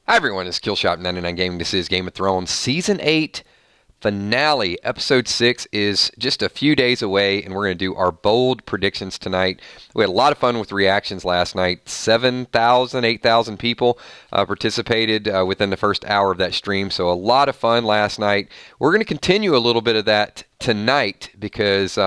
Hi everyone, it's Killshot99 Gaming. This is Game of Thrones Season 8 finale. Episode 6 is just a few days away, and we're going to do our bold predictions tonight. We had a lot of fun with reactions last night. 7,000, 8,000 people participated within the first hour of that stream, so a lot of fun last night. We're going to continue a little bit of that tonight because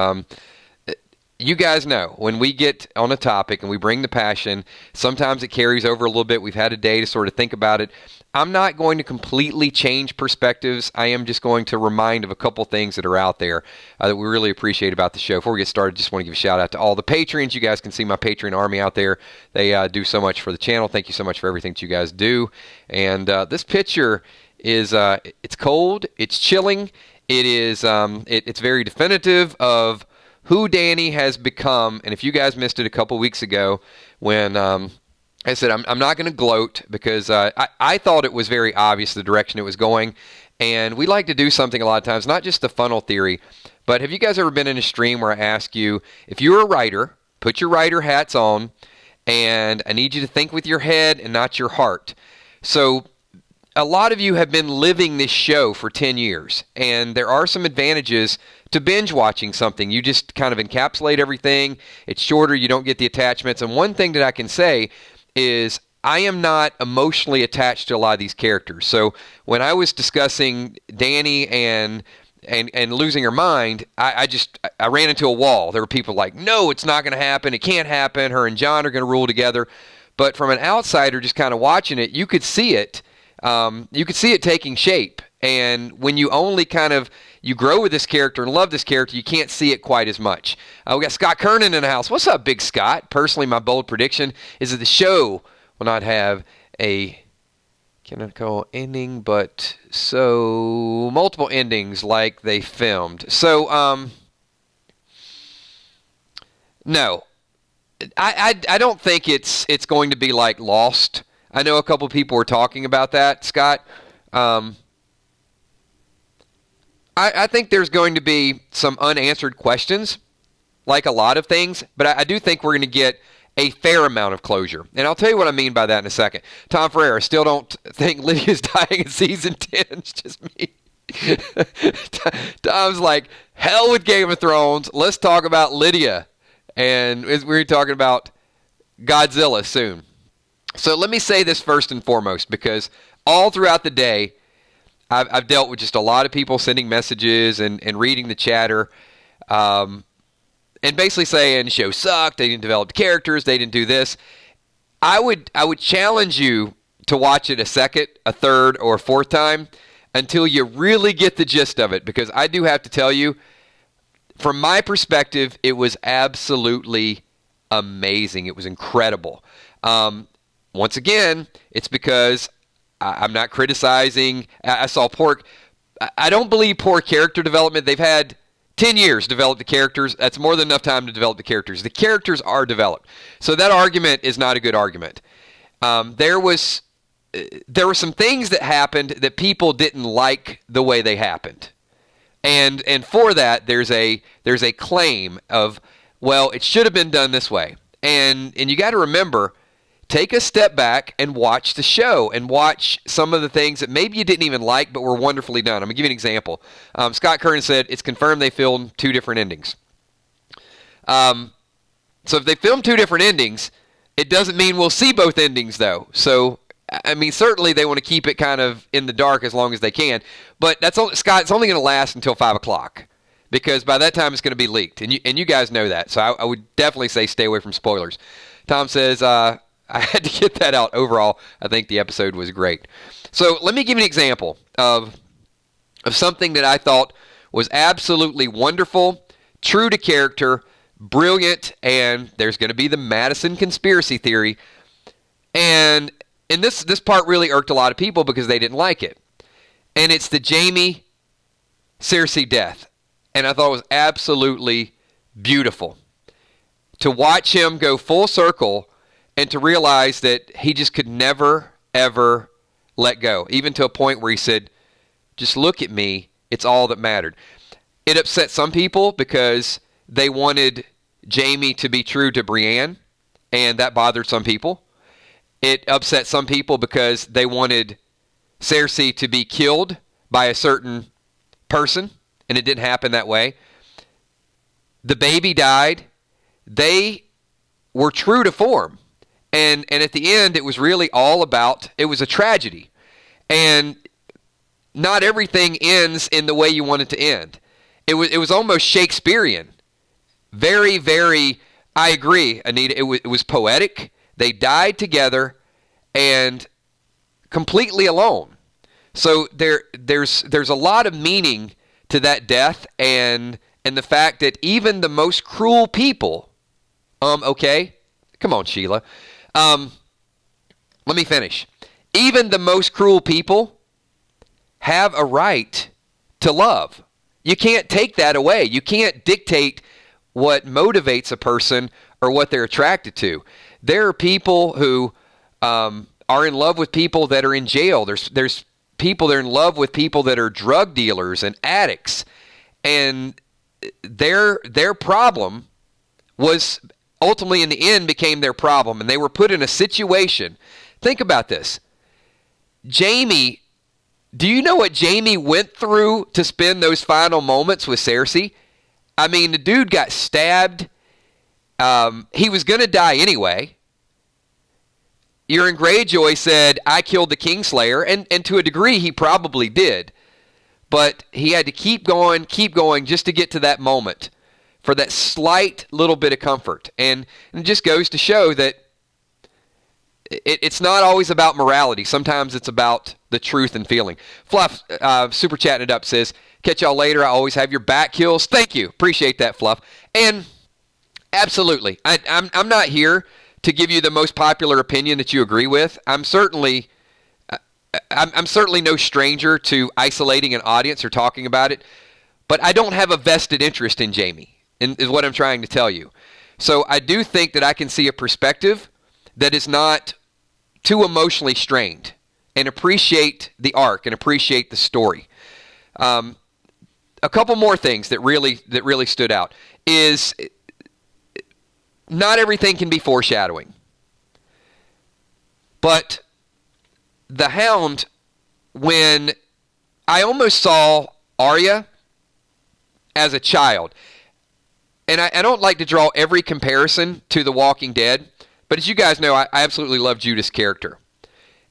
you guys know when we get on a topic and we bring the passion, sometimes it carries over a little bit. We've had a day to sort of think about it. I'm not going to completely change perspectives. I am just going to remind of a couple things that are out there that we really appreciate about the show. Before we get started, just want to give a shout out to all the Patreons. You guys can see my Patreon army out there. They do so much for the channel. Thank you so much for everything that you guys do. And this picture is it's cold. It's chilling. It is it's very definitive of who Dani has become. And if you guys missed it a couple weeks ago when I said I'm not going to gloat because I thought it was very obvious the direction it was going. And we like to do something a lot of times, not just the funnel theory, but have you guys ever been in a stream where I ask you, if you're a writer, put your writer hats on, and I need you to think with your head and not your heart. So a lot of you have been living this show for 10 years, and there are some advantages to binge watching something. You just kind of encapsulate everything. It's shorter. You don't get the attachments. And one thing that I can say is I am not emotionally attached to a lot of these characters. So when I was discussing Dani and losing her mind, I ran into a wall. There were people like, no, it's not going to happen. It can't happen. Her and Jon are going to rule together. But from an outsider just kind of watching it, you could see it. You could see it taking shape. And when you only you grow with this character and love this character, you can't see it quite as much. We got Scott Kernan in the house. What's up, Big Scott? Personally, my bold prediction is that the show will not have a canonical ending, but multiple endings like they filmed. So, no. I don't think it's going to be like Lost. I know a couple people were talking about that, Scott. I think there's going to be some unanswered questions, like a lot of things, but I do think we're going to get a fair amount of closure. And I'll tell you what I mean by that in a second. Tom Ferreira, still don't think Lydia's dying in Season 10. It's just me. Tom's like, hell with Game of Thrones. Let's talk about Lydia. And we're talking about Godzilla soon. So let me say this first and foremost, because all throughout the day, I've dealt with just a lot of people sending messages and reading the chatter and basically saying the show sucked, they didn't develop the characters, they didn't do this. I would challenge you to watch it a second, a third, or a fourth time until you really get the gist of it, because I do have to tell you, from my perspective, it was absolutely amazing. It was incredible. Once again, it's because I'm not criticizing. I saw I don't believe poor character development. They've had 10 years to develop the characters. That's more than enough time to develop the characters. The characters are developed. So that argument is not a good argument. There were some things that happened that people didn't like the way they happened. And for that, there's a claim of, well, it should have been done this way. And you got to remember, take a step back and watch the show and watch some of the things that maybe you didn't even like but were wonderfully done. I'm going to give you an example. Scott Kernan said it's confirmed they filmed 2 different endings. So if they filmed 2 different endings, it doesn't mean we'll see both endings, though. So, I mean, certainly they want to keep it kind of in the dark as long as they can. But Scott, it's only going to last until 5 o'clock. Because by that time it's going to be leaked. And you guys know that. So I would definitely say stay away from spoilers. Tom says, I had to get that out. Overall, I think the episode was great. So let me give you an example of something that I thought was absolutely wonderful, true to character, brilliant, and there's going to be the Madison conspiracy theory. And this part really irked a lot of people because they didn't like it. And it's the Jaime Cersei death. And I thought it was absolutely beautiful. To watch him go full circle and to realize that he just could never, ever let go. Even to a point where he said, just look at me. It's all that mattered. It upset some people because they wanted Jaime to be true to Brienne, and that bothered some people. It upset some people because they wanted Cersei to be killed by a certain person, and it didn't happen that way. The baby died. They were true to form. And at the end, it was really all about, it was a tragedy. And not everything ends in the way you want it to end. It was almost Shakespearean. Very, very, I agree, Anita. It was poetic. They died together and completely alone. So there's a lot of meaning to that death, and the fact that even the most cruel people, okay, come on, Sheila. Let me finish. Even the most cruel people have a right to love. You can't take that away. You can't dictate what motivates a person or what they're attracted to. There are people who are in love with people that are in jail. There's people that are in love with people that are drug dealers and addicts. And their problem was ultimately in the end became their problem. And they were put in a situation. Think about this. Jaime, do you know what Jaime went through to spend those final moments with Cersei? I mean, the dude got stabbed. He was going to die anyway. Euron Greyjoy said, I killed the Kingslayer, and to a degree he probably did. But he had to keep going just to get to that moment for that slight little bit of comfort. And it just goes to show that it's not always about morality. Sometimes it's about the truth and feeling. Fluff, super chatting it up, says, catch y'all later. I always have your back kills. Thank you. Appreciate that, Fluff. And absolutely, I'm not here to give you the most popular opinion that you agree with. I'm certainly no stranger to isolating an audience or talking about it, but I don't have a vested interest in Jaime, is what I'm trying to tell you. So I do think that I can see a perspective that is not too emotionally strained and appreciate the arc and appreciate the story. A couple more things that really stood out is not everything can be foreshadowing. But the Hound, when I almost saw Arya as a child, and I don't like to draw every comparison to The Walking Dead, but as you guys know, I absolutely love Judith's character.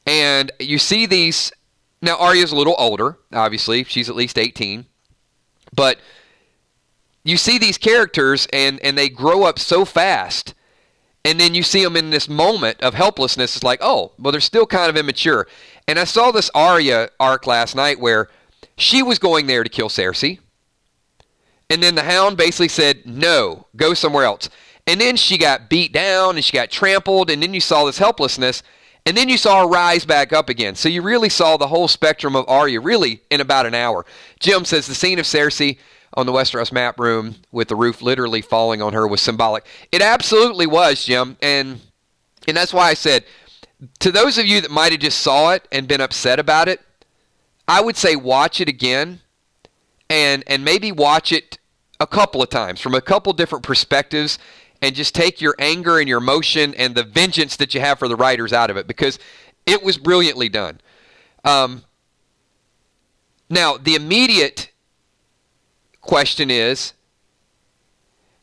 And you see these, now Arya's a little older, obviously, she's at least 18, but you see these characters and they grow up so fast, and then you see them in this moment of helplessness. It's like, oh, well, they're still kind of immature. And I saw this Arya arc last night where she was going there to kill Cersei, and then the Hound basically said, no, go somewhere else. And then she got beat down and she got trampled, and then you saw this helplessness, and then you saw her rise back up again. So you really saw the whole spectrum of Arya really in about an hour. Jim says the scene of Cersei on the Westeros map room with the roof literally falling on her was symbolic. It absolutely was, Jim. And that's why I said, to those of you that might have just saw it and been upset about it, I would say watch it again and maybe watch it a couple of times from a couple different perspectives, and just take your anger and your emotion and the vengeance that you have for the writers out of it, because it was brilliantly done. Now, the immediate question is,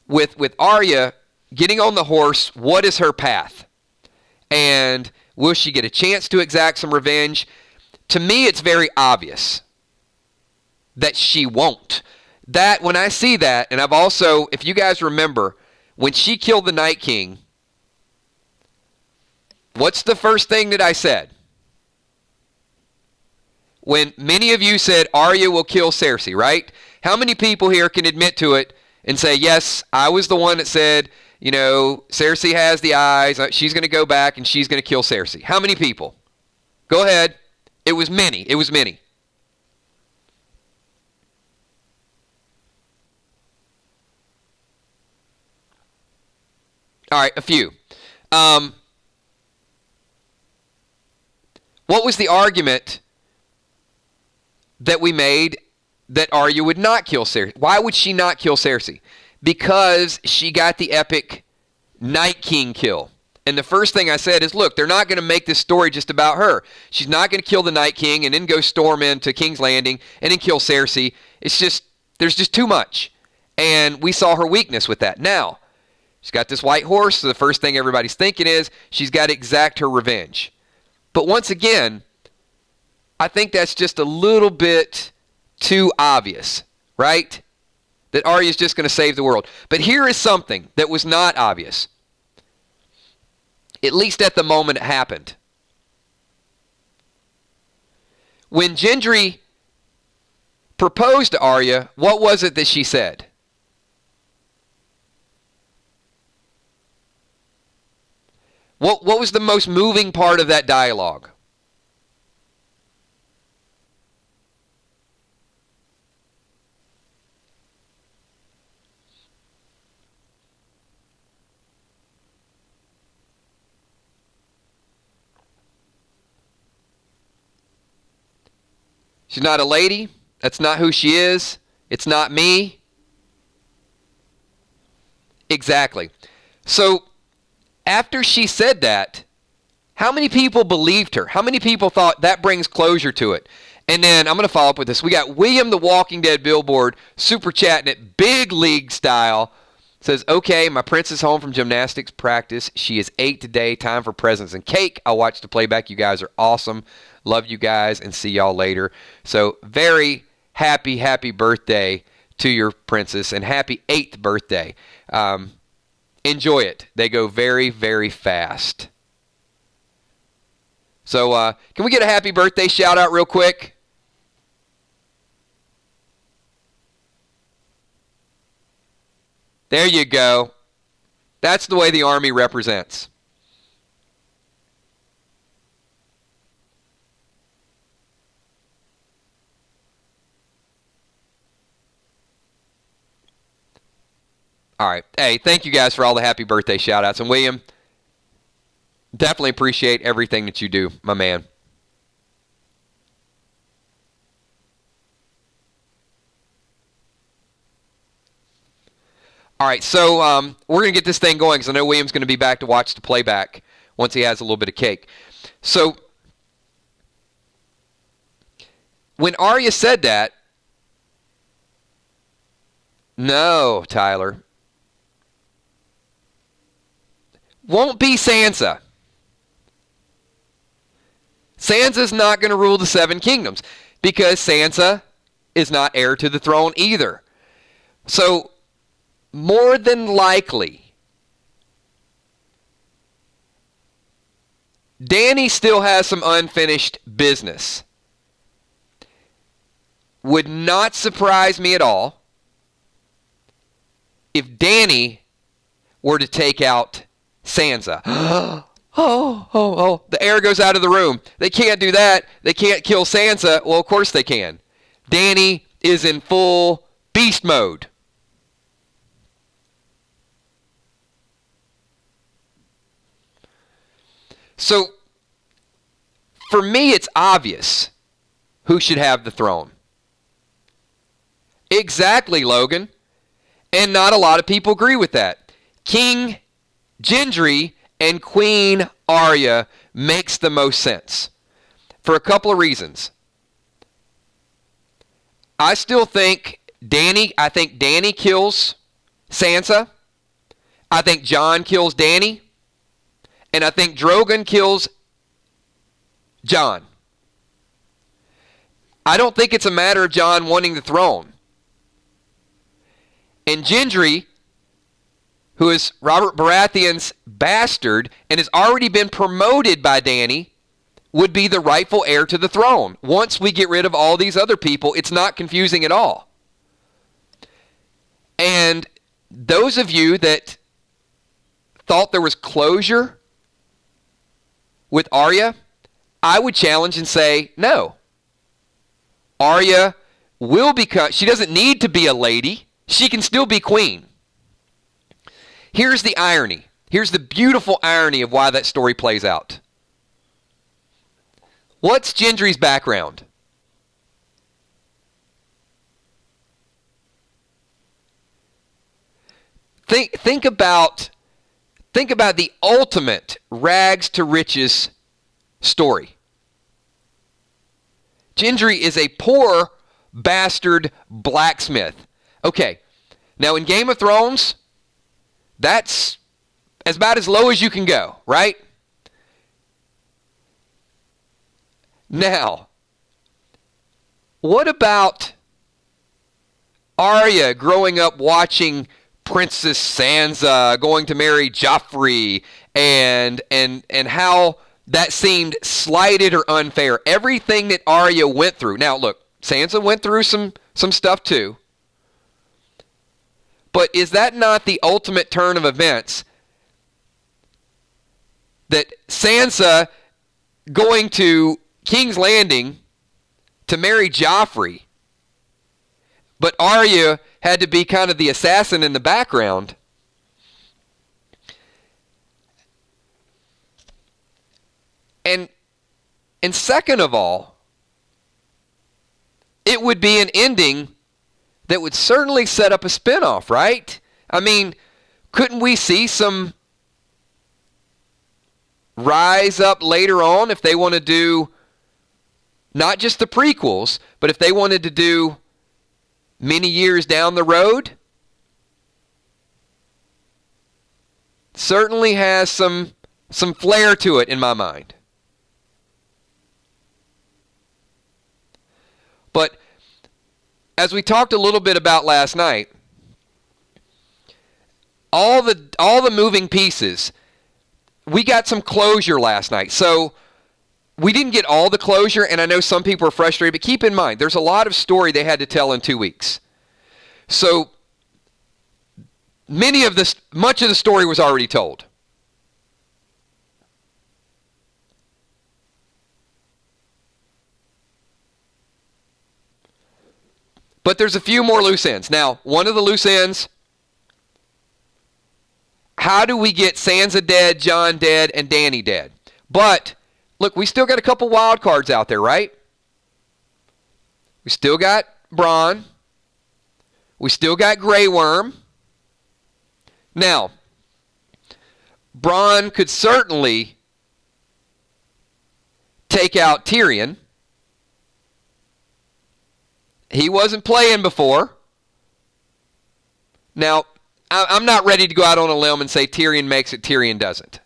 with Arya getting on the horse, what is her path? And will she get a chance to exact some revenge? To me, it's very obvious that she won't. That, when I see that, and I've also, if you guys remember, when she killed the Night King, what's the first thing that I said? When many of you said Arya will kill Cersei, right? How many people here can admit to it and say, yes, I was the one that said, you know, Cersei has the eyes, she's going to go back and she's going to kill Cersei? How many people? Go ahead. It was many. It was many. All right, a few. What was the argument that we made that Arya would not kill Cersei? Why would she not kill Cersei? Because she got the epic Night King kill. And the first thing I said is, look, they're not going to make this story just about her. She's not going to kill the Night King and then go storm into King's Landing and then kill Cersei. It's just, there's just too much. And we saw her weakness with that. Now, she's got this white horse, so the first thing everybody's thinking is she's got to exact her revenge. But once again, I think that's just a little bit too obvious, right? That Arya's just going to save the world. But here is something that was not obvious, at least at the moment it happened. When Gendry proposed to Arya, what was it that she said? What was the most moving part of that dialogue? She's not a lady. That's not who she is. It's not me. Exactly. So, after she said that, how many people believed her? How many people thought that brings closure to it? And then, I'm going to follow up with this. We got William the Walking Dead Billboard super chatting it big league style. Says, okay, my prince is home from gymnastics practice. She is 8 today. Time for presents and cake. I'll watch the playback. You guys are awesome. Love you guys and see y'all later. So, very happy birthday to your princess and happy 8th birthday. Enjoy it. They go very, very fast. So, can we get a happy birthday shout out real quick? There you go. That's the way the Army represents. All right. Hey, thank you guys for all the happy birthday shout outs. And William, definitely appreciate everything that you do, my man. All right, so we're going to get this thing going because I know William's going to be back to watch the playback once he has a little bit of cake. So when Arya said that, no, Tyler, won't be Sansa. Sansa's not going to rule the Seven Kingdoms because Sansa is not heir to the throne either. So more than likely, Dani still has some unfinished business. Would not surprise me at all if Dani were to take out Sansa. The air goes out of the room. They can't do that. They can't kill Sansa. Well, of course they can. Dani is in full beast mode. So, for me, it's obvious who should have the throne. Exactly, Logan. And not a lot of people agree with that. King Gendry and Queen Arya makes the most sense for a couple of reasons. I think Dani kills Sansa. I think Jon kills Dani. And I think Drogon kills Jon. I don't think it's a matter of Jon wanting the throne. And Gendry, who is Robert Baratheon's bastard and has already been promoted by Dani, would be the rightful heir to the throne. Once we get rid of all these other people, it's not confusing at all. And those of you that thought there was closure with Arya, I would challenge and say, no. Arya will become, she doesn't need to be a lady. She can still be queen. Here's the irony. Here's the beautiful irony of why that story plays out. What's Gendry's background? Think about Think about the ultimate rags to riches story. Gendry is a poor bastard blacksmith. Okay, now in Game of Thrones, that's about as low as you can go, right? Now, what about Arya growing up watching Princess Sansa going to marry Joffrey and how that seemed slighted or unfair? Everything that Arya went through. Now, look, Sansa went through some stuff too. But is that not the ultimate turn of events? That Sansa going to King's Landing to marry Joffrey, but Arya had to be kind of the assassin in the background. And second of all, it would be an ending that would certainly set up a spinoff, right? I mean, couldn't we see some rise up later on if they want to do not just the prequels, but if they wanted to do many years down the road? Certainly has some flair to it in my mind. But as we talked a little bit about last night, all the moving pieces, we got some closure last night. So we didn't get all the closure, and I know some people are frustrated, but keep in mind, there's a lot of story they had to tell in 2 weeks. So much of the story was already told. But there's a few more loose ends. Now, one of the loose ends, how do we get Sansa dead, Jon dead, and Dani dead? But, look, we still got a couple wild cards out there, right? We still got Bran. We still got Grey Worm. Now, Bran could certainly take out Tyrion. He wasn't playing before. Now, I'm not ready to go out on a limb and say Tyrion makes it, Tyrion doesn't.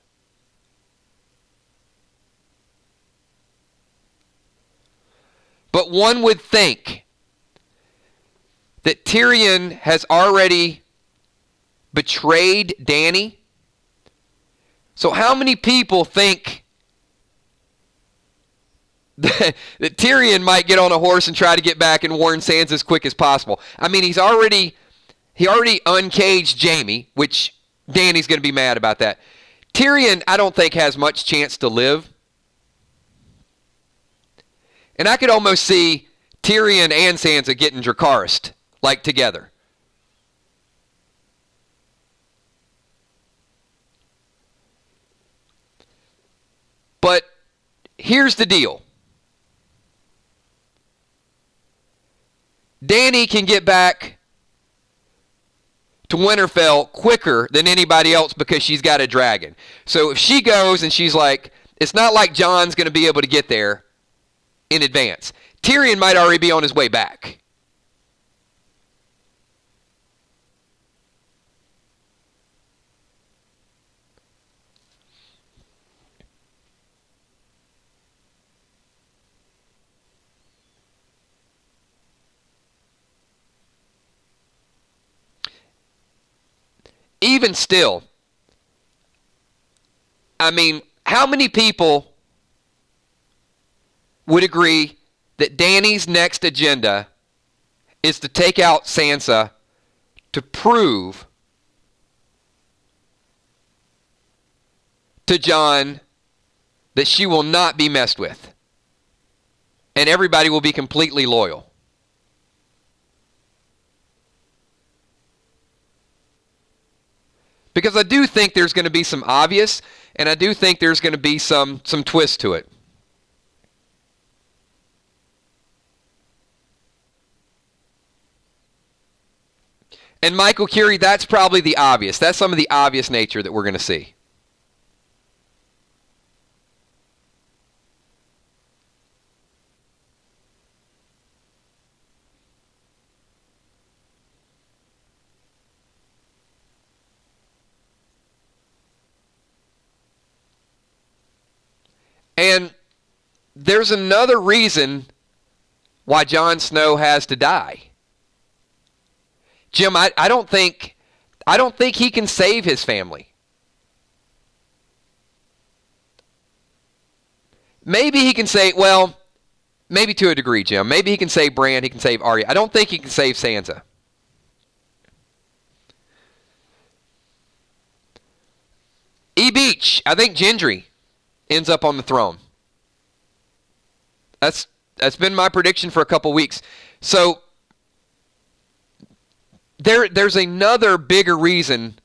But one would think that Tyrion has already betrayed Dani. So how many people think that Tyrion might get on a horse and try to get back and warn Sansa as quick as possible? I mean, he already uncaged Jaime, which Dany's going to be mad about that. Tyrion, I don't think, has much chance to live. And I could almost see Tyrion and Sansa getting Dracarys, like, together. But here's the deal. Dani can get back to Winterfell quicker than anybody else because she's got a dragon. So if she goes and she's like, it's not like Jon's going to be able to get there in advance. Tyrion might already be on his way back. Even still, I mean, how many people would agree that Dany's next agenda is to take out Sansa to prove to Jon that she will not be messed with and everybody will be completely loyal? Because I do think there's going to be some obvious, and I do think there's going to be some twist to it. And Michael Curie, that's probably the obvious. That's some of the obvious nature that we're going to see. And there's another reason why Jon Snow has to die. Jim, I don't think he can save his family. Maybe he can save, well, maybe to a degree, Jim. Maybe he can save Bran, he can save Arya. I don't think he can save Sansa. Beach, I think Gendry ends up on the throne. That's been my prediction for a couple weeks. So there's another bigger reason.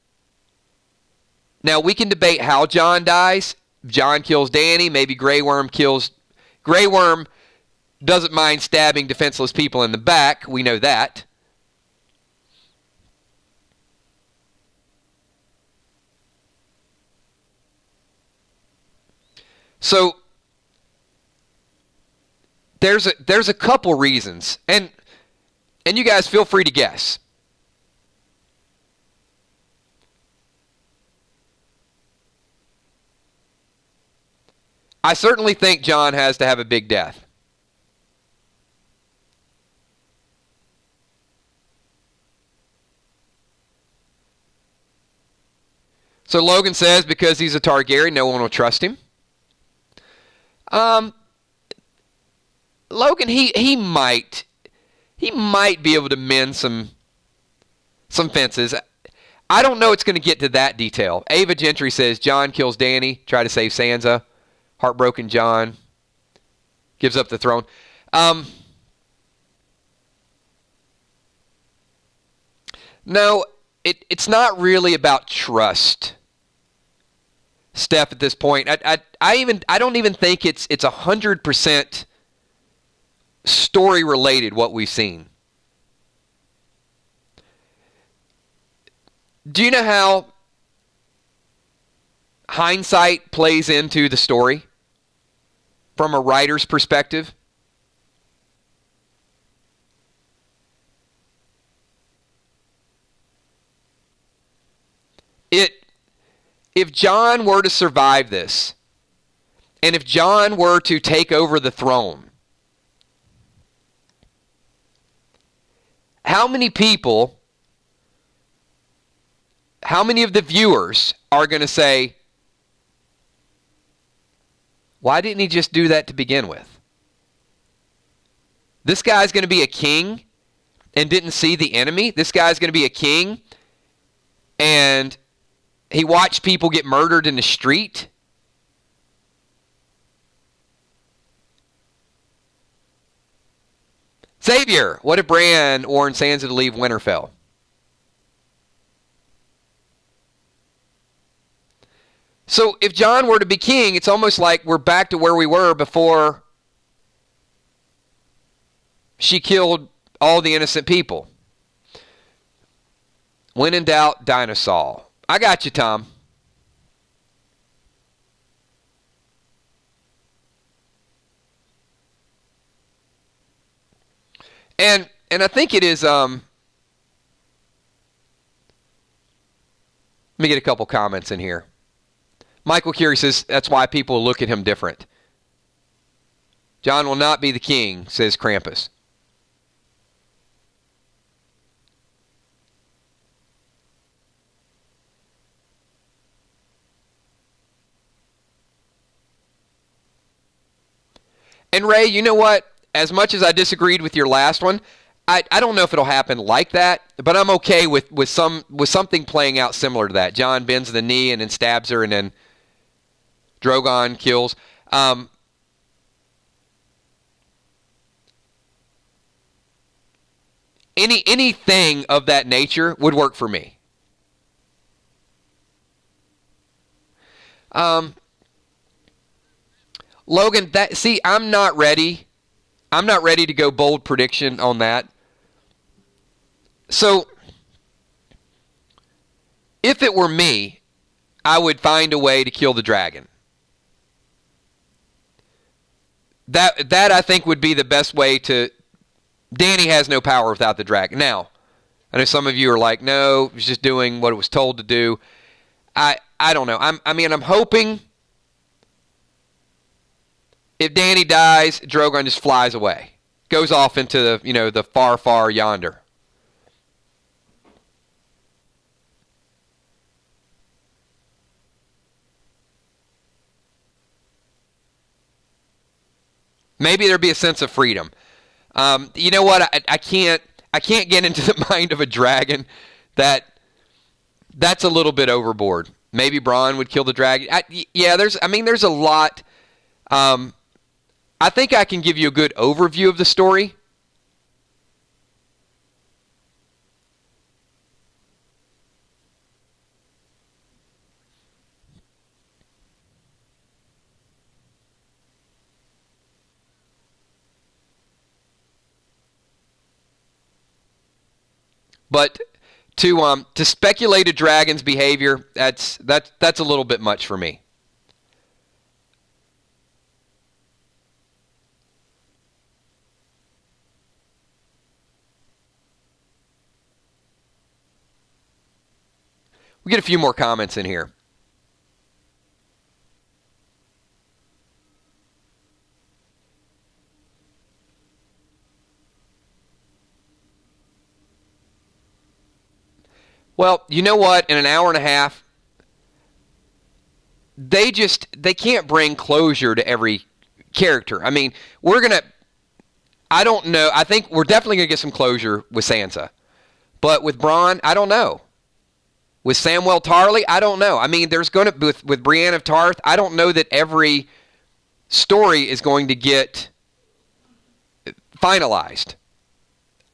Now we can debate how Jon dies. Jon kills Dani. Maybe Grey Worm kills. Grey Worm doesn't mind stabbing defenseless people in the back. We know that. So there's a couple reasons, and you guys feel free to guess. I certainly think Jon has to have a big death. So Logan says because he's a Targaryen, no one will trust him. Logan, he might be able to mend some fences. I don't know it's going to get to that detail. Ava Gentry says Jon kills Dani, try to save Sansa. Heartbroken Jon gives up the throne. No, it's not really about trust, Steph. At this point, I don't even think it's 100% story related what we've seen. Do you know how hindsight plays into the story from a writer's perspective? If Jon were to survive this, and if Jon were to take over the throne, how many people, how many of the viewers are going to say, why didn't he just do that to begin with? This guy's going to be a king and didn't see the enemy. This guy's going to be a king and he watched people get murdered in the street. Xavier, what if Bran warned Sansa to leave Winterfell? So if Jon were to be king, it's almost like we're back to where we were before she killed all the innocent people. When in doubt, dinosaur. I got you, Tom. And I think it is, let me get a couple comments in here. Michael Curie says that's why people look at him different. Jon will not be the king, says Krampus. And Ray, you know what? As much as I disagreed with your last one, I don't know if it'll happen like that, but I'm okay with something playing out similar to that. Jon bends the knee and then stabs her, and then Drogon kills. Anything of that nature would work for me. Logan, I'm not ready. I'm not ready to go bold prediction on that. So, if it were me, I would find a way to kill the dragon. That I think would be the best way to... Dani has no power without the dragon. Now, I know some of you are like, no, it was just doing what it was told to do. I don't know. I'm hoping If Dani dies, Drogon just flies away, goes off into the far, far yonder. Maybe there'd be a sense of freedom. You know what? I can't get into the mind of a dragon. That's a little bit overboard. Maybe Bran would kill the dragon. Yeah, there's a lot. I think I can give you a good overview of the story. But to speculate a dragon's behavior, that's a little bit much for me. We get a few more comments in here. Well, you know what? In an hour and a half, they can't bring closure to every character. I mean, I don't know. I think we're definitely gonna get some closure with Sansa, but with Bronn, I don't know. With Samwell Tarly, I don't know. I mean, there's going to with Brienne of Tarth, I don't know that every story is going to get finalized.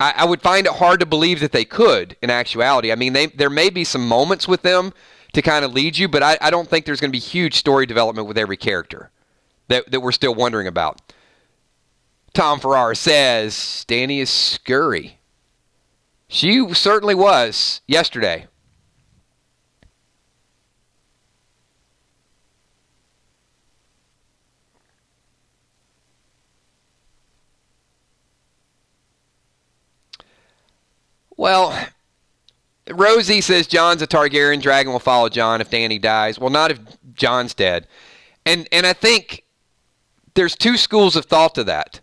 I would find it hard to believe that they could, in actuality. I mean, there may be some moments with them to kind of lead you, but I don't think there's going to be huge story development with every character that we're still wondering about. Tom Farrar says, Dani is scurry. She certainly was yesterday. Well, Rosie says Jon's a Targaryen. Dragon will follow Jon if Dani dies. Well, not if Jon's dead. And I think there's two schools of thought to that.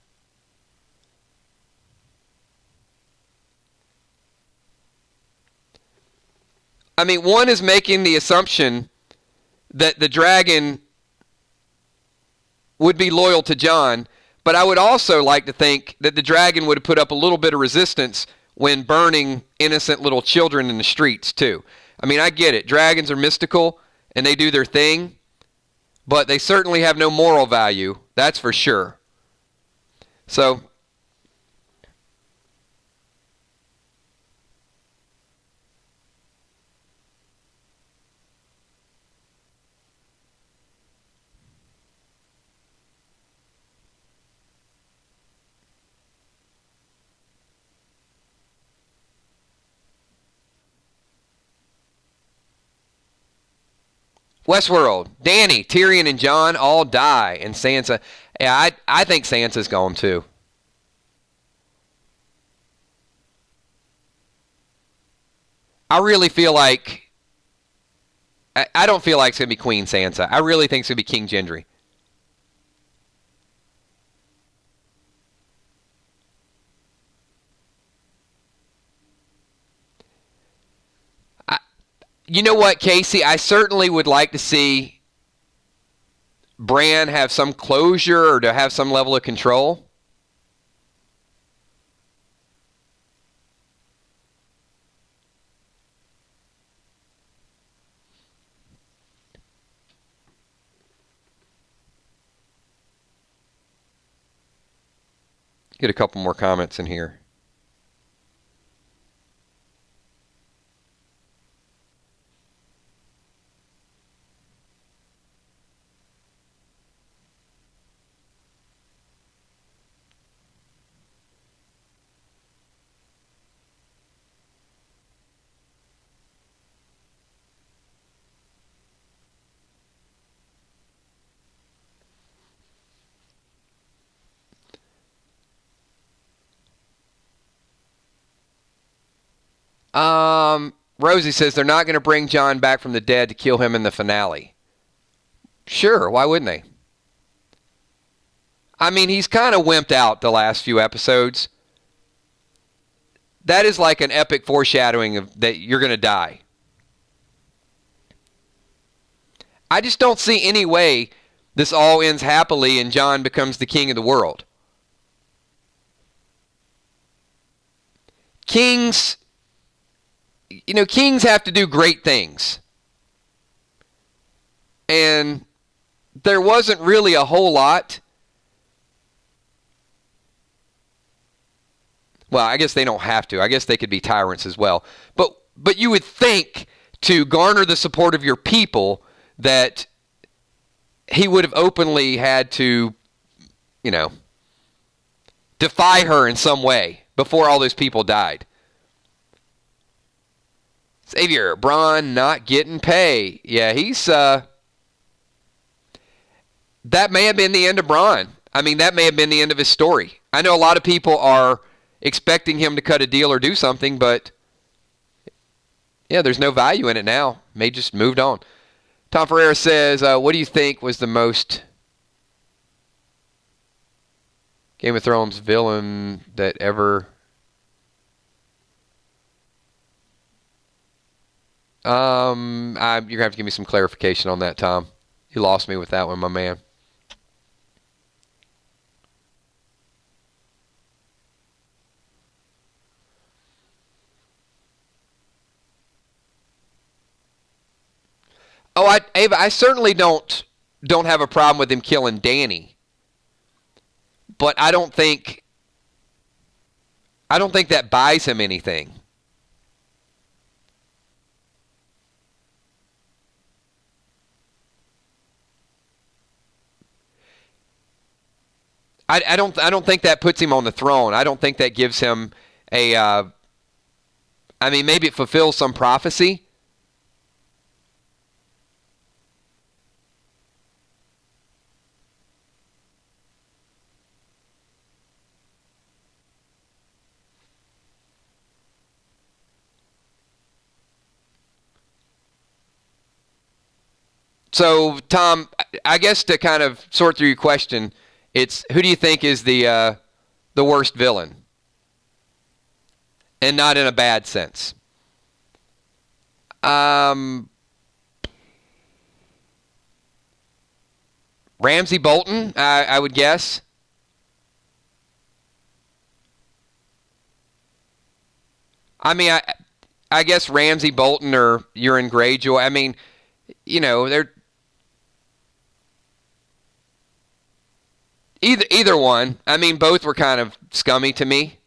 I mean, one is making the assumption that the dragon would be loyal to Jon, but I would also like to think that the dragon would have put up a little bit of resistance when burning innocent little children in the streets, too. I mean, I get it. Dragons are mystical, and they do their thing, but they certainly have no moral value. That's for sure. So, Westworld, Dani, Tyrion, and Jon all die, and Sansa. Yeah, I think Sansa's gone too. I really feel like I don't feel like it's gonna be Queen Sansa. I really think it's gonna be King Gendry. I, you know what, Casey? I certainly would like to see Bran have some closure or to have some level of control. Get a couple more comments in here. Rosie says they're not going to bring Jon back from the dead to kill him in the finale. Sure, why wouldn't they? I mean, he's kind of wimped out the last few episodes. That is like an epic foreshadowing of that you're going to die. I just don't see any way this all ends happily and Jon becomes the king of the world. Kings have to do great things. And there wasn't really a whole lot. Well, I guess they don't have to. I guess they could be tyrants as well. But you would think to garner the support of your people that he would have openly had to, defy her in some way before all those people died. Xavier, Bran not getting pay. Yeah, he's that may have been the end of Bran. I mean, that may have been the end of his story. I know a lot of people are expecting him to cut a deal or do something, but yeah, there's no value in it now. May just moved on. Tom Ferreira says, what do you think was the most Game of Thrones villain that ever... you're going to have to give me some clarification on that, Tom. You lost me with that one, my man. Oh, Ava, I certainly don't have a problem with him killing Dani, but I don't think that buys him anything. I don't think that puts him on the throne. I don't think that gives him a. I mean, maybe it fulfills some prophecy. So, Tom, I guess to kind of sort through your question, it's who do you think is the worst villain? And not in a bad sense. Ramsay Bolton, I would guess. I mean, I guess Ramsay Bolton or Euron Greyjoy. I mean, they're either one. I mean, both were kind of scummy to me.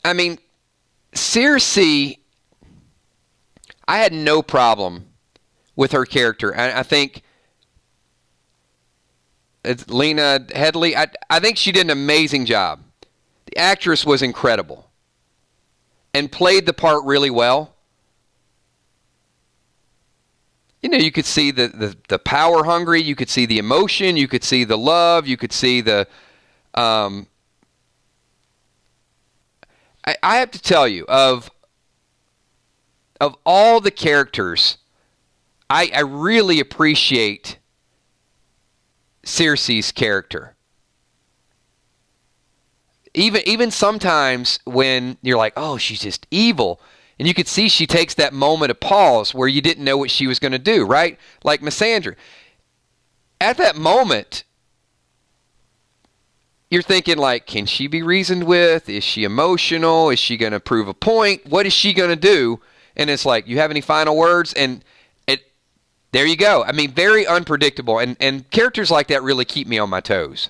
I mean, Cersei, I had no problem with her character. I think it's Lena Headley. I think she did an amazing job. The actress was incredible and played the part really well. You could see the power hungry. You could see the emotion. You could see the love. You could see the... I have to tell you, of all the characters, I really appreciate Cersei's character. Even sometimes when you're like, oh, she's just evil, and you could see she takes that moment of pause where you didn't know what she was going to do, right? Like Missandei. At that moment, you're thinking like, can she be reasoned with? Is she emotional? Is she going to prove a point? What is she going to do? And it's like, you have any final words? And there you go. I mean, very unpredictable. And characters like that really keep me on my toes.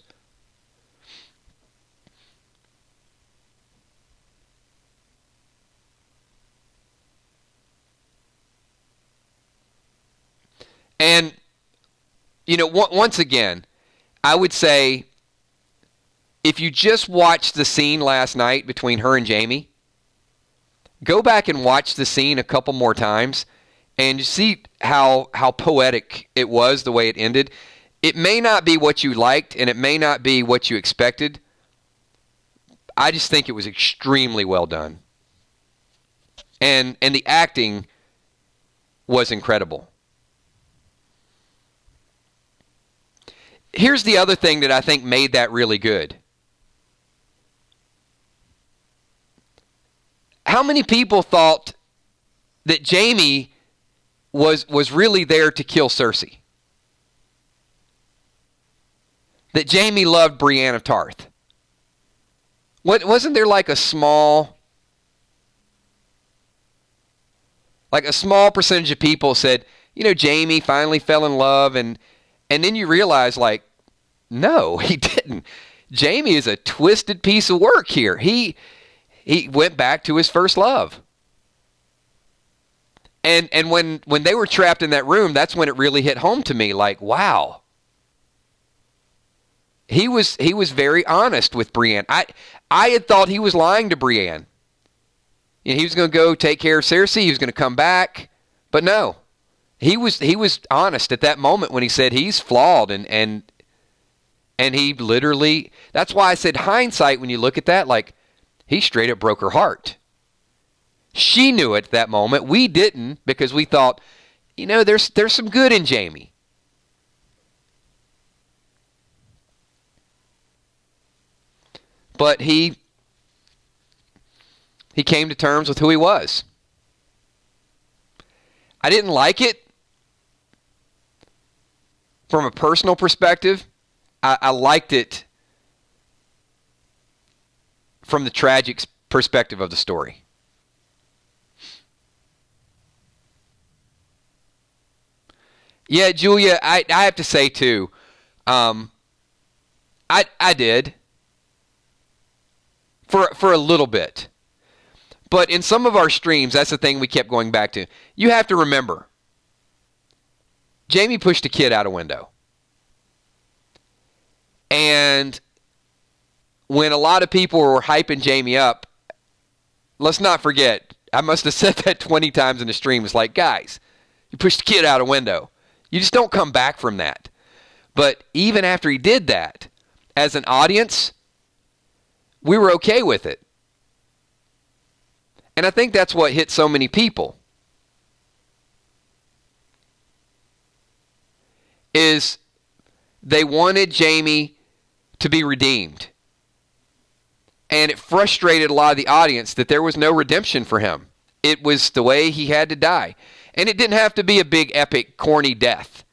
And, once again, I would say, if you just watched the scene last night between her and Jaime, go back and watch the scene a couple more times, And you see how poetic it was, the way it ended. It may not be what you liked, and it may not be what you expected. I just think it was extremely well done. And the acting was incredible. Here's the other thing that I think made that really good. How many people thought that Jaime was really there to kill Cersei? That Jaime loved Brienne of Tarth? Wasn't there like a small percentage of people said, Jaime finally fell in love, and then you realize, like, no, he didn't. Jaime is a twisted piece of work here. He went back to his first love. And when they were trapped in that room, that's when it really hit home to me, like, wow. He was very honest with Brienne. I had thought he was lying to Brienne. He was going to go take care of Cersei. He was going to come back. But no. He was honest at that moment when he said he's flawed, and he literally, that's why I said hindsight, when you look at that, like, he straight up broke her heart. She knew it at that moment. We didn't, because we thought, there's some good in Jaime. But he came to terms with who he was. I didn't like it from a personal perspective. I liked it from the tragic perspective of the story. Yeah, Julia, I have to say too, I did for a little bit. But in some of our streams, that's the thing we kept going back to. You have to remember, Jaime pushed a kid out a window. And when a lot of people were hyping Jaime up, let's not forget, I must have said that 20 times in the stream. It's like, guys, you pushed a kid out a window. You just don't come back from that. But even after he did that, as an audience, we were okay with it. And I think that's what hit so many people. Is they wanted Jaime to be redeemed. And it frustrated a lot of the audience that there was no redemption for him. It was the way he had to die. And it didn't have to be a big, epic, corny death.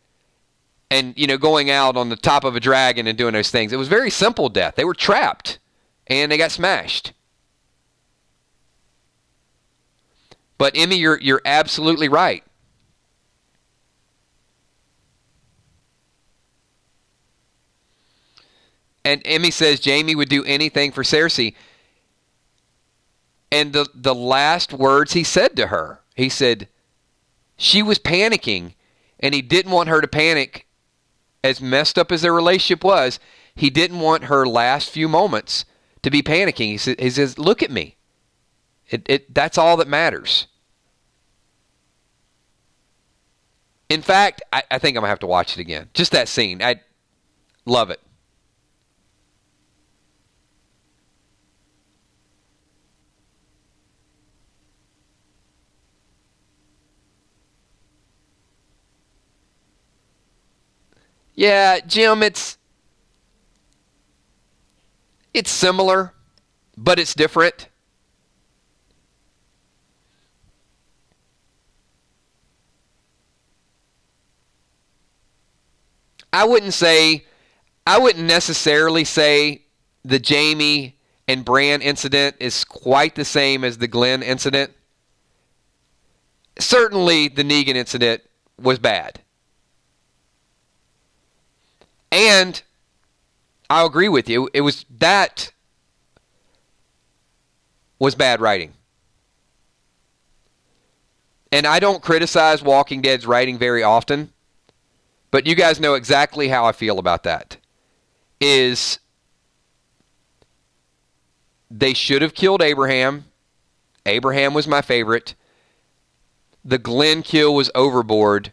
And, going out on the top of a dragon and doing those things. It was very simple death. They were trapped. And they got smashed. But, Emmy, you're absolutely right. And Emmy says Jaime would do anything for Cersei. And the last words he said to her, he said she was panicking, and he didn't want her to panic. As messed up as their relationship was, he didn't want her last few moments to be panicking. He says, look at me. That's all that matters. In fact, I think I'm going to have to watch it again. Just that scene. I love it. Yeah, Jim, it's similar, but it's different. I wouldn't necessarily say the Jaime and Bran incident is quite the same as the Glenn incident. Certainly the Negan incident was bad. And I'll agree with you. That was bad writing. And I don't criticize Walking Dead's writing very often, but you guys know exactly how I feel about that. Is they should have killed Abraham. Abraham was my favorite. the Glenn kill was overboard,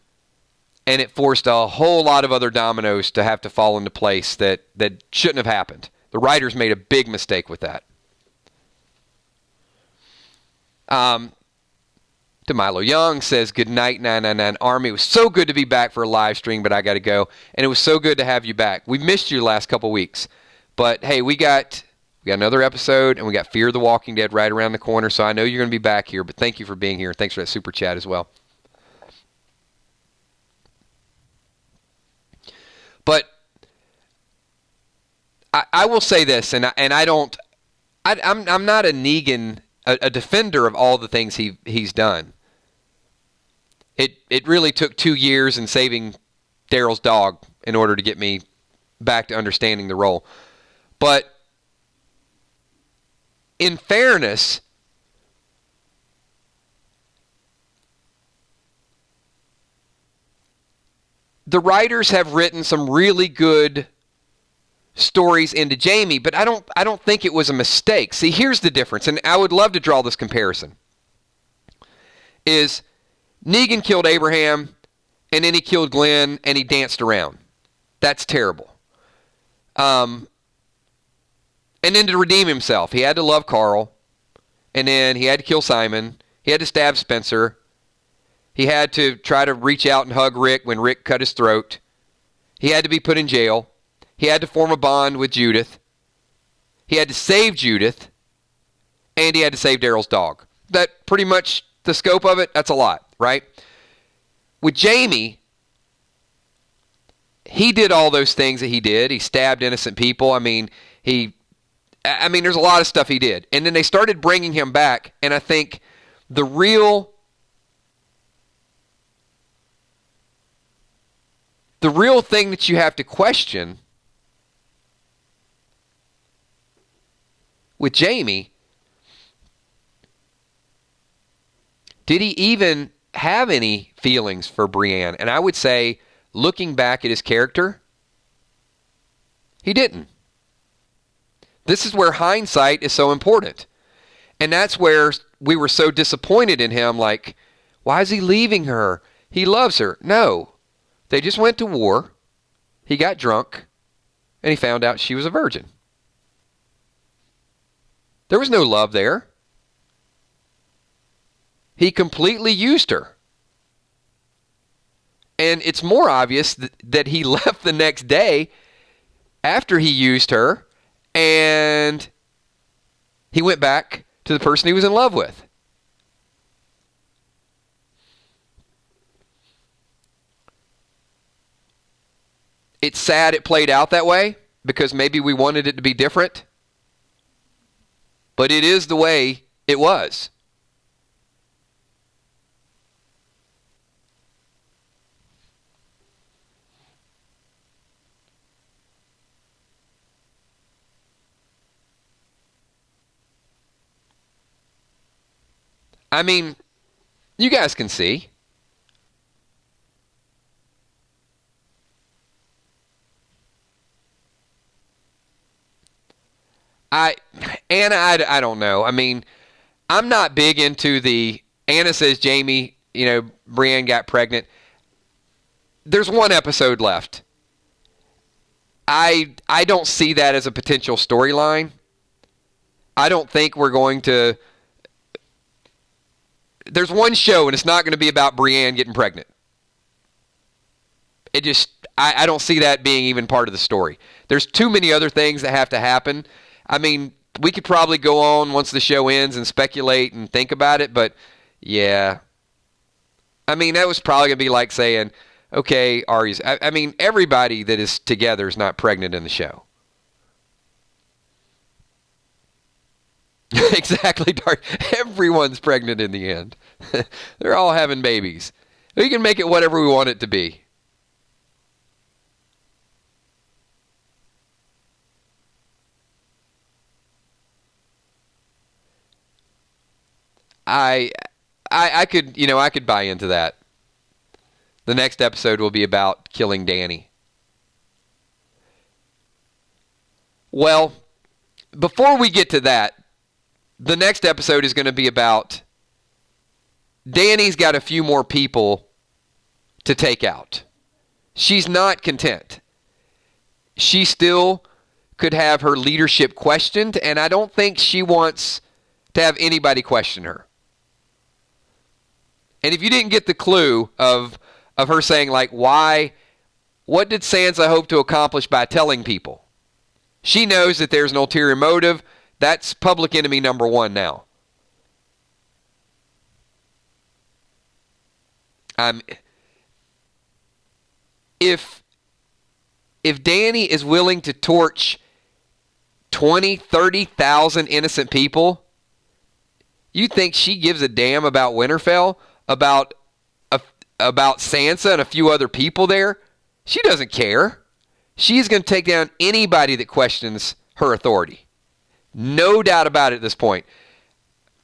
and it forced a whole lot of other dominoes to have to fall into place that shouldn't have happened. The writers made a big mistake with that. DeMilo Young says, good night, 999 Army. It was so good to be back for a live stream, but I got to go. And it was so good to have you back. We've missed you the last couple weeks. But, hey, we got another episode, and we got Fear the Walking Dead right around the corner, so I know you're going to be back here. But thank you for being here. Thanks for that super chat as well. But I will say this, and I'm not a Negan, a defender of all the things he's done. It really took 2 years in saving Daryl's dog in order to get me back to understanding the role. But in fairness, the writers have written some really good stories into Jaime, but I don't think it was a mistake. See, here's the difference, and I would love to draw this comparison. Is Negan killed Abraham, and then he killed Glenn, and he danced around. That's terrible. And then to redeem himself, he had to love Carl, and then he had to kill Simon. He had to stab Spencer. He had to try to reach out and hug Rick when Rick cut his throat. He had to be put in jail. He had to form a bond with Judith. He had to save Judith. And he had to save Daryl's dog. That pretty much the scope of it, that's a lot, right? With Jaime, he did all those things that he did. He stabbed innocent people. I mean, there's a lot of stuff he did. And then they started bringing him back, and I think the real thing that you have to question with Jaime, did he even have any feelings for Brienne? And I would say, looking back at his character, he didn't. This is where hindsight is so important. And that's where we were so disappointed in him, like, why is he leaving her? He loves her. No. They just went to war. He got drunk, and he found out she was a virgin. There was no love there. He completely used her. And it's more obvious that he left the next day after he used her, and he went back to the person he was in love with. It's sad it played out that way, because maybe we wanted it to be different. But it is the way it was. I mean, you guys can see. Anna, I don't know. I mean, I'm not big into the Anna says Jaime, Brienne got pregnant. There's one episode left. I don't see that as a potential storyline. I don't think we're going to... There's one show, and it's not going to be about Brienne getting pregnant. It just... I don't see that being even part of the story. There's too many other things that have to happen. I mean, we could probably go on once the show ends and speculate and think about it, but yeah. I mean, that was probably going to be like saying, okay, Arya's... I mean, everybody that is together is not pregnant in the show. Exactly, Dark. Everyone's pregnant in the end. They're all having babies. We can make it whatever we want it to be. I could buy into that. The next episode will be about killing Dani. Well, before we get to that, the next episode is going to be about Dani's got a few more people to take out. She's not content. She still could have her leadership questioned, and I don't think she wants to have anybody question her. And if you didn't get the clue of her saying, like, why, what did Sansa hope to accomplish by telling people? She knows that there's an ulterior motive. That's public enemy number one now. If Dani is willing to torch 20, 30,000 innocent people, you think she gives a damn about Winterfell, about Sansa and a few other people there? She doesn't care. She's going to take down anybody that questions her authority. No doubt about it at this point.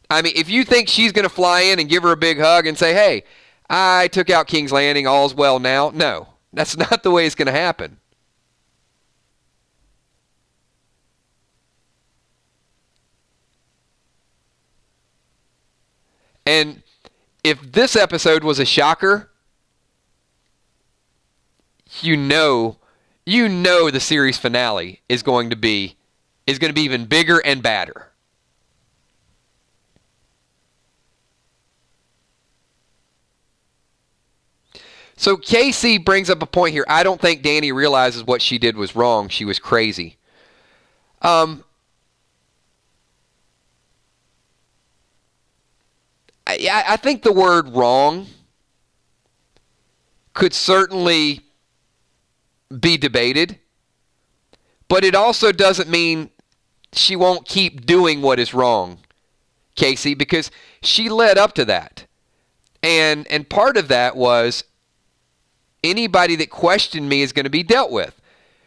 I mean, if you think she's going to fly in and give her a big hug and say, hey, I took out King's Landing, all's well now. No, that's not the way it's going to happen. And if this episode was a shocker, you know the series finale is going to be even bigger and badder. So Casey brings up a point here. I don't think Dani realizes what she did was wrong. She was crazy. I think the word wrong could certainly be debated, but it also doesn't mean she won't keep doing what is wrong, Casey, because she led up to that. And part of that was anybody that questioned me is going to be dealt with.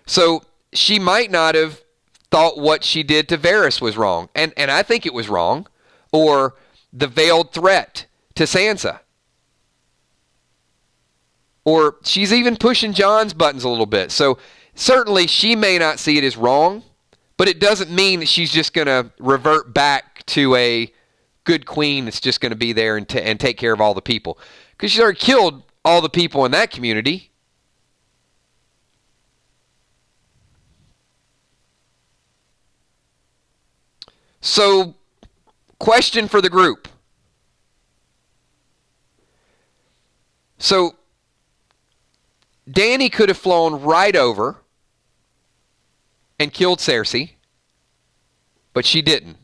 So she might not have thought what she did to Varys was wrong, and I think it was wrong, or the veiled threat to Sansa. Or she's even pushing Jon's buttons a little bit. So certainly she may not see it as wrong, but it doesn't mean that she's just going to revert back to a good queen that's just going to be there and take care of all the people. Because she's already killed all the people in that community. So, question for the group. So, Dani could have flown right over and killed Cersei, but she didn't.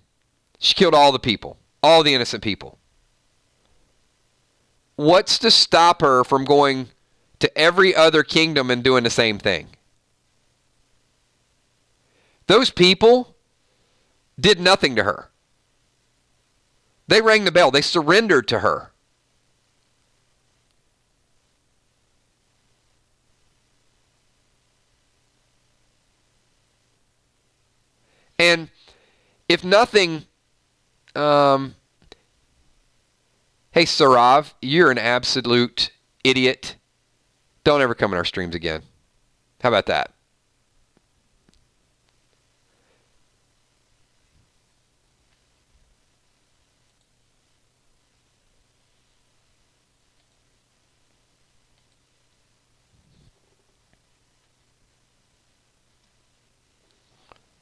She killed all the people, all the innocent people. What's to stop her from going to every other kingdom and doing the same thing? Those people did nothing to her. They rang the bell. They surrendered to her. And if nothing, hey, Sarav, you're an absolute idiot. Don't ever come in our streams again. How about that?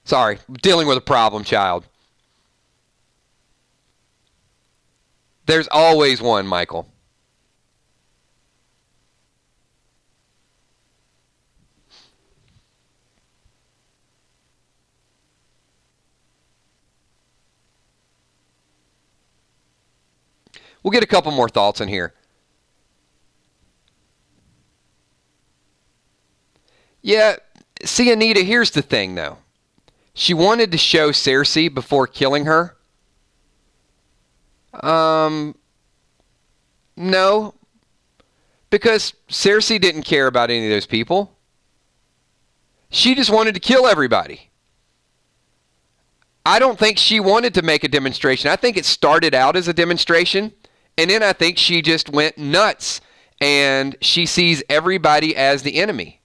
Sorry, dealing with a problem, child. There's always one, Michael. We'll get a couple more thoughts in here. Yeah, see, Anita, here's the thing, though. She wanted to show Cersei before killing her. No. Because Cersei didn't care about any of those people. She just wanted to kill everybody. I don't think she wanted to make a demonstration. I think it started out as a demonstration, and then I think she just went nuts, and she sees everybody as the enemy.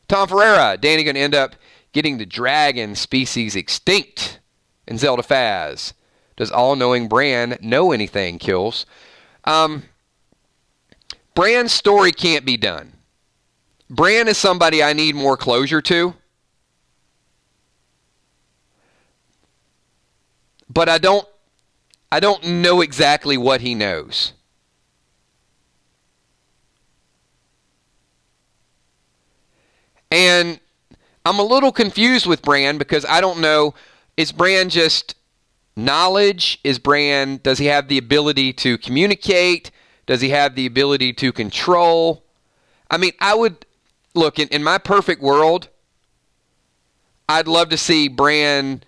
Tom Ferreira, Dani going to end up getting the dragon species extinct in Zelda Faz. Does all-knowing Bran know anything, Kills? Bran's story can't be done. Bran is somebody I need more closure to. But I don't know exactly what he knows. And I'm a little confused with Bran because I don't know, is Bran just knowledge? Does he have the ability to communicate? Does he have the ability to control? I mean, look, in my perfect world, I'd love to see Bran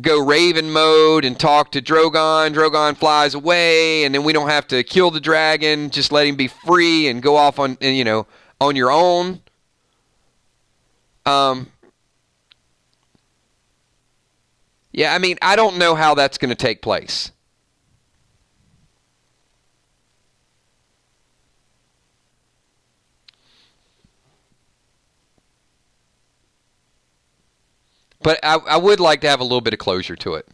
go Raven mode and talk to Drogon. Drogon flies away, and then we don't have to kill the dragon. Just let him be free and go off on your own. Yeah, I mean, I don't know how that's going to take place. But I would like to have a little bit of closure to it.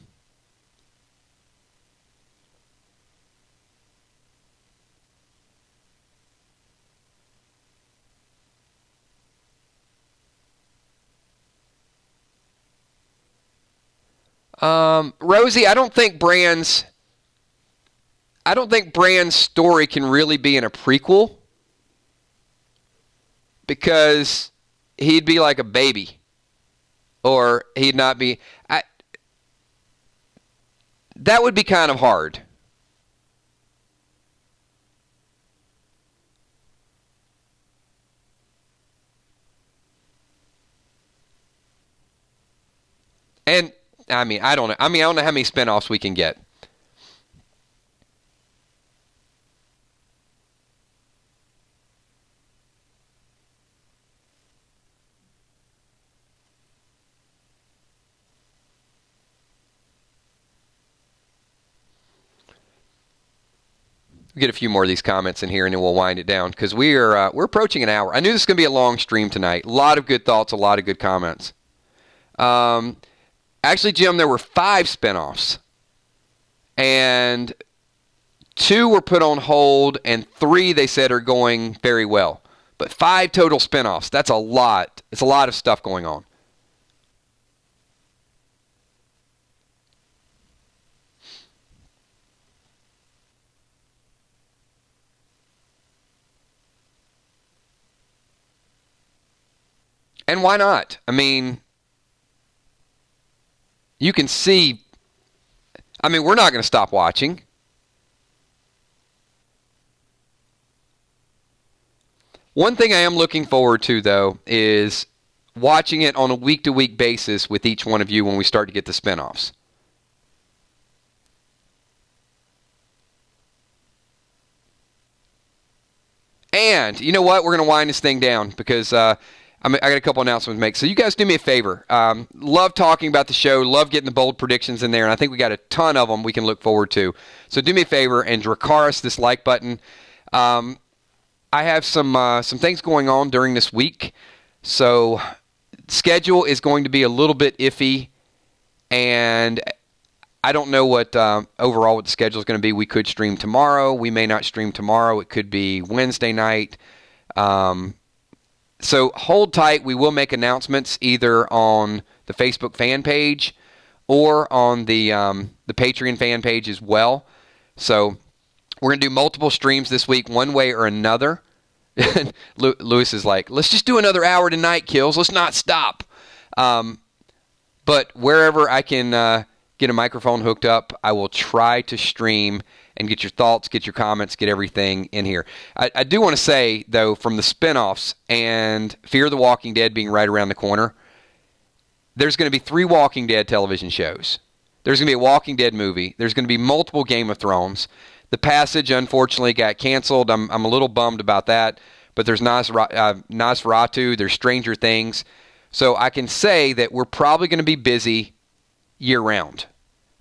Rosie, I don't think Bran's story can really be in a prequel because he'd be like a baby. Or he'd not be... that would be kind of hard. And, I mean, I don't know. I don't know how many spinoffs we can get. We'll get a few more of these comments in here, and then we'll wind it down because we're approaching an hour. I knew this was going to be a long stream tonight. A lot of good thoughts, a lot of good comments. Actually, Jim, there were 5 spinoffs, and 2 were put on hold, and 3 they said are going very well. But 5 total spinoffs. That's a lot. It's a lot of stuff going on. And why not? I mean, you can see, we're not going to stop watching. One thing I am looking forward to, though, is watching it on a week-to-week basis with each one of you when we start to get the spinoffs. And, you know what? We're going to wind this thing down because... I got a couple announcements to make. So you guys do me a favor. Love talking about the show. Love getting the bold predictions in there. And I think we got a ton of them we can look forward to. So do me a favor and Dracarys this like button. I have some things going on during this week. So schedule is going to be a little bit iffy. And I don't know what overall what the schedule is going to be. We could stream tomorrow. We may not stream tomorrow. It could be Wednesday night. So hold tight. We will make announcements either on the Facebook fan page or on the Patreon fan page as well. So we're going to do multiple streams this week one way or another. Lewis is like, let's just do another hour tonight, Kills. Let's not stop. But wherever I can get a microphone hooked up, I will try to stream and get your thoughts, get your comments, get everything in here. I do want to say, though, from the spinoffs and Fear the Walking Dead being right around the corner, there's going to be 3 Walking Dead television shows. There's going to be a Walking Dead movie. There's going to be multiple Game of Thrones. The Passage, unfortunately, got canceled. I'm a little bummed about that. But there's Nosferatu. There's Stranger Things. So I can say that we're probably going to be busy year-round.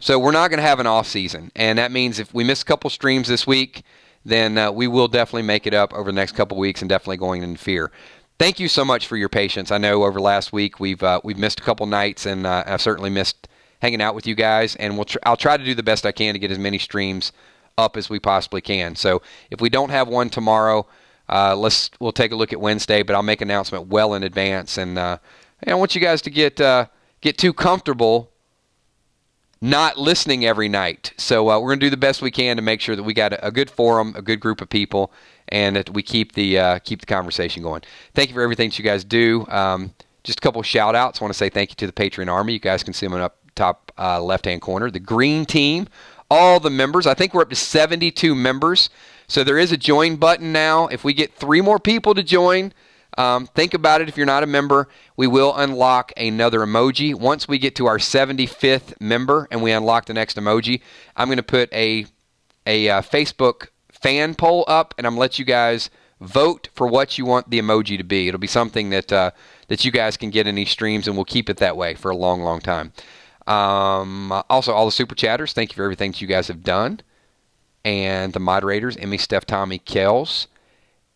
So we're not going to have an off season, and that means if we miss a couple streams this week, then we will definitely make it up over the next couple weeks and definitely going into Fear. thank you so much for your patience. I know over last week we've missed a couple nights, and I've certainly missed hanging out with you guys. And I'll try to do the best I can to get as many streams up as we possibly can. So if we don't have one tomorrow, we'll take a look at Wednesday. But I'll make an announcement well in advance, and I want you guys to get too comfortable not listening every night. So we're going to do the best we can to make sure that we got a good forum, a good group of people, and that we keep the conversation going. Thank you for everything that you guys do. Just a couple of shout outs. I want to say thank you to the Patreon Army. You guys can see them up top left-hand corner. The Green Team, all the members. I think we're up to 72 members. So there is a join button now. If we get 3 more people to join, think about it. If you're not a member, we will unlock another emoji. Once we get to our 75th member and we unlock the next emoji, I'm going to put a Facebook fan poll up, and I'm going to let you guys vote for what you want the emoji to be. It'll be something that you guys can get in these streams, and we'll keep it that way for a long, long time. Also, all the super chatters, thank you for everything that you guys have done. And the moderators, Emmy, Steph, Tommy, Kels.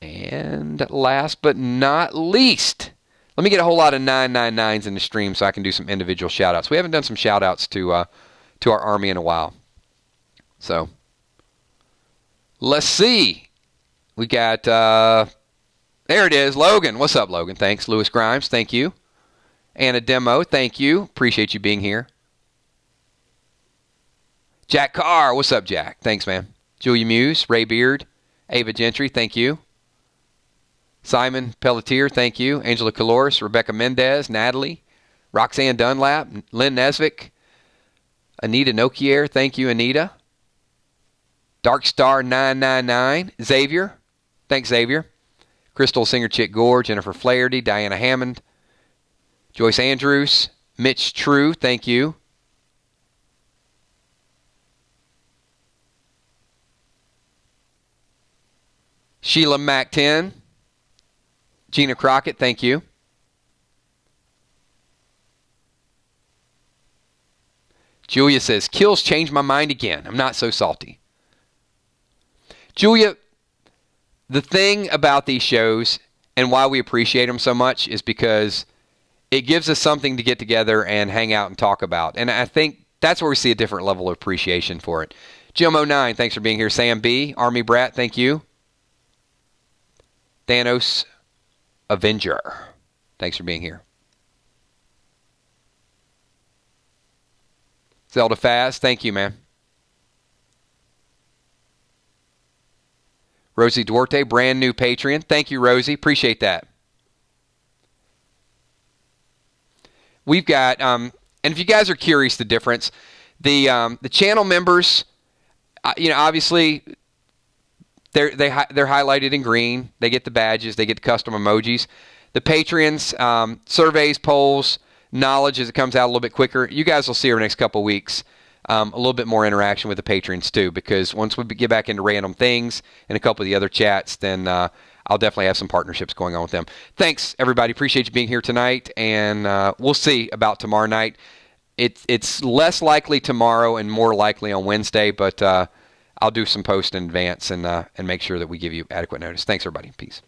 And last but not least, let me get a whole lot of 999s in the stream so I can do some individual shout-outs. We haven't done some shout-outs to our Army in a while. So, let's see. We got, there it is, Logan. What's up, Logan? Thanks. Lewis Grimes, thank you. Anna Demo, thank you. Appreciate you being here. Jack Carr, what's up, Jack? Thanks, man. Julia Muse, Ray Beard, Ava Gentry, thank you. Simon Pelletier, thank you. Angela Caloris, Rebecca Mendez, Natalie, Roxanne Dunlap, Lynn Nesvik, Anita Nokier, thank you, Anita. Darkstar 999, Xavier, thanks, Xavier. Crystal Singer Chick Gore, Jennifer Flaherty, Diana Hammond, Joyce Andrews, Mitch True, thank you. Sheila Mac-10, Gina Crockett, thank you. Julia says, kills changed my mind again. I'm not so salty. Julia, the thing about these shows and why we appreciate them so much is because it gives us something to get together and hang out and talk about. And I think that's where we see a different level of appreciation for it. Jim 09, thanks for being here. Sam B, Army Brat, thank you. Thanos Avenger, thanks for being here. Zelda Faz, thank you, man. Rosie Duarte, brand new Patreon. Thank you, Rosie. Appreciate that. We've got, and if you guys are curious, the difference, the channel members, obviously they're highlighted in green. They get the badges. They get the custom emojis. The Patreons, surveys, polls, knowledge as it comes out a little bit quicker. You guys will see over the next couple of weeks a little bit more interaction with the Patreons too, because once we get back into random things and a couple of the other chats, then I'll definitely have some partnerships going on with them. Thanks, everybody. Appreciate you being here tonight, and we'll see about tomorrow night. It's less likely tomorrow and more likely on Wednesday, but I'll do some posts in advance and make sure that we give you adequate notice. Thanks, everybody. Peace.